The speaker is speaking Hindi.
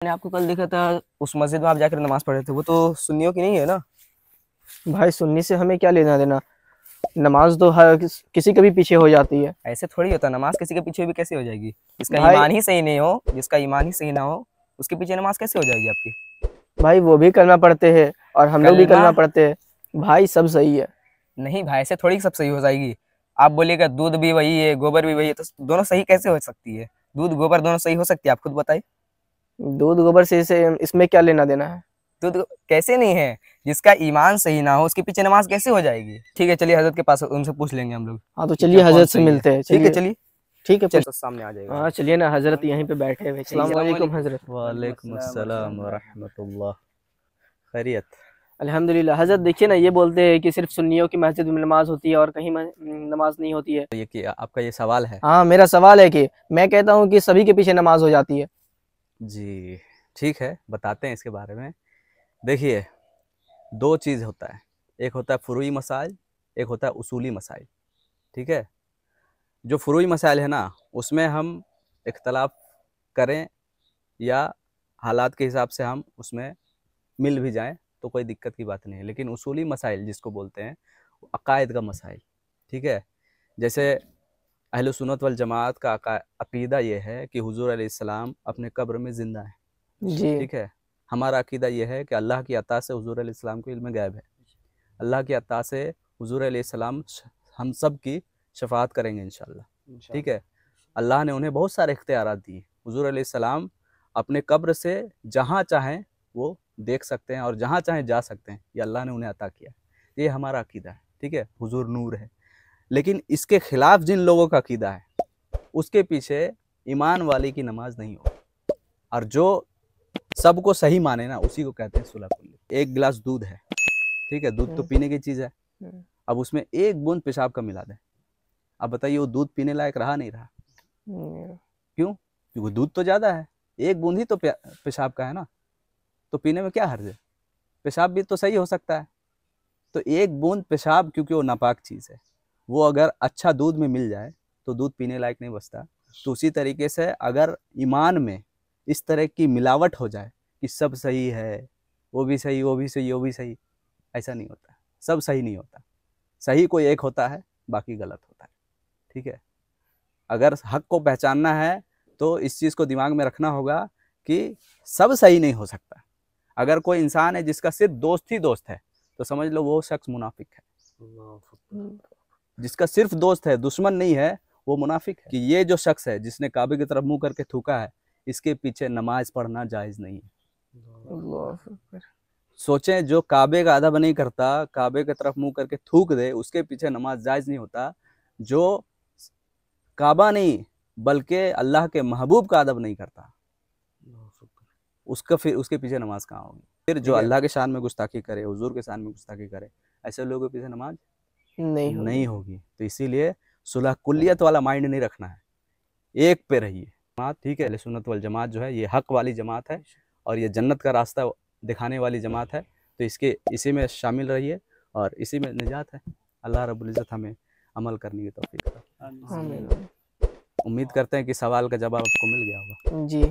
मैंने आपको कल देखा था उस मस्जिद में आप जाकर नमाज पढ़ रहे थे, वो तो सुन्नियों की नहीं है ना। भाई सुन्नी से हमें क्या लेना देना। नमाज तो हर किसी के भी पीछे हो जाती है। ऐसे थोड़ी होता, नमाज किसी के पीछे भी कैसे हो जाएगी। जिसका भाई ईमान ही सही नहीं हो, जिसका ईमान ही सही ना हो, उसके पीछे नमाज कैसे हो जाएगी आपकी। भाई वो भी कलमा पढ़ते हैं और हम लोग भी कलमा कलमा पढ़ते हैं। भाई सब सही है। नहीं भाई, ऐसे थोड़ी सब सही हो जाएगी। आप बोलिएगा दूध भी वही है, गोबर भी वही है, तो दोनों सही कैसे हो सकती है। दूध गोबर दोनों सही हो सकती है, आप खुद बताइए। दूध गोबर से इसे इसमें क्या लेना देना है। दूध कैसे नहीं है। जिसका ईमान सही ना हो उसके पीछे नमाज कैसे हो जाएगी। ठीक है, चलिए हजरत के पास उनसे पूछ लेंगे हम लोग हाँ तो कि चलिए क्या कौन हजरत से सही है। मिलते हैं, ठीक है चलिए। चलिए। ठीक है चल पूछ। तो सामने आ जाएगा। हाँ चलिए ना, हजरत यहीं पे बैठे हुए। अस्सलाम वालेकुम हजरत। वालेकुम अस्सलाम व रहमतुल्लाह। खैरियत। अल्हम्दुलिल्लाह। हजरत देखिए ना, ये बोलते हैं कि सिर्फ सुन्नियों की मस्जिद में नमाज होती है और कहीं नमाज नहीं होती है। तो ये कि आपका ये सवाल है। हाँ मेरा सवाल है कि मैं कहता हूँ कि सभी के पीछे नमाज हो जाती है। जी ठीक है, बताते हैं इसके बारे में। देखिए, दो चीज़ होता है, एक होता है फुरूई मसाइल, एक होता है उसूली मसाइल। ठीक है, जो फुरूई मसाइल है ना, उसमें हम इख्तलाफ करें या हालात के हिसाब से हम उसमें मिल भी जाएं तो कोई दिक्कत की बात नहीं है। लेकिन उसूली मसाइल जिसको बोलते हैं, वो अकायद का मसाइल। ठीक है, जैसे अहले सुन्नत वल जमात का अकीदा ये है कि हुजूर अलैहिस्सलाम अपने कब्र में ज़िंदा है। जी। ठीक है, हमारा अकीदा ये है कि अल्लाह की अता से हुजूर अलैहिस्सलाम को इल्म गैब है। अल्लाह की अता से हुजूर अलैहिस्सलाम हम सब की शफाअत करेंगे इंशाअल्लाह। ठीक है, अल्लाह ने उन्हें बहुत सारे इख्तियारात दिए। हुजूर अलैहिस्सलाम अपने कब्र से जहाँ चाहें वो देख सकते हैं और जहाँ चाहें जा सकते हैं, ये अल्लाह ने उन्हें अता किया। ये हमारा अकीदा है। ठीक है, हुजूर नूर है। लेकिन इसके खिलाफ जिन लोगों का अकीदा है, उसके पीछे ईमान वाले की नमाज नहीं होगी। और जो सबको सही माने ना, उसी को कहते हैं सुलह कुल्ली। एक गिलास दूध है, ठीक है, दूध तो पीने की चीज़ है। अब उसमें एक बूंद पेशाब का मिला दें, अब बताइए वो दूध पीने लायक रहा नहीं रहा। क्यों? क्योंकि दूध तो ज़्यादा है, एक बूंद ही तो पेशाब का है ना, तो पीने में क्या हर्ज है। पेशाब भी तो सही हो सकता है। तो एक बूंद पेशाब, क्योंकि वो नापाक चीज़ है, वो अगर अच्छा दूध में मिल जाए तो दूध पीने लायक नहीं बचता। तो उसी तरीके से अगर ईमान में इस तरह की मिलावट हो जाए कि सब सही है, वो भी सही, वो भी सही, वो भी सही, ऐसा नहीं होता। सब सही नहीं होता, सही कोई एक होता है, बाकी गलत होता है। ठीक है, अगर हक को पहचानना है तो इस चीज़ को दिमाग में रखना होगा कि सब सही नहीं हो सकता। अगर कोई इंसान है जिसका सिर्फ दोस्त ही दोस्त है, तो समझ लो वो शख्स मुनाफिक है। जिसका सिर्फ दोस्त है, दुश्मन नहीं है, वो मुनाफिक है। कि ये जो शख्स है जिसने काबे की तरफ मुंह करके थूका है, इसके पीछे नमाज पढ़ना जायज़ नहीं है। सोचें, जो काबे का अदब नहीं करता, काबे की तरफ मुंह करके थूक दे, उसके पीछे नमाज जायज़ नहीं होता। जो काबा नहीं बल्कि अल्लाह के महबूब का अदब नहीं करता, उसका फिर उसके पीछे नमाज कहाँ होगी। फिर जो अल्लाह के शान में गुस्ताखी करे, हुजूर के शान में गुस्ताखी करे, ऐसे लोगों के पीछे नमाज नहीं होगी। तो इसीलिए सुलह कुल्लियत वाला माइंड नहीं रखना है, एक पे रहिए जमात। ठीक है, अहले सुन्नत वल जमात जो है ये हक वाली जमात है और ये जन्नत का रास्ता दिखाने वाली जमात है। तो इसी में शामिल रहिए और इसी में निजात है। अल्लाह रब्बुल इज़्ज़त हमें अमल करने की तौफीक अता। उम्मीद करते हैं कि सवाल का जवाब आपको मिल गया होगा। जी।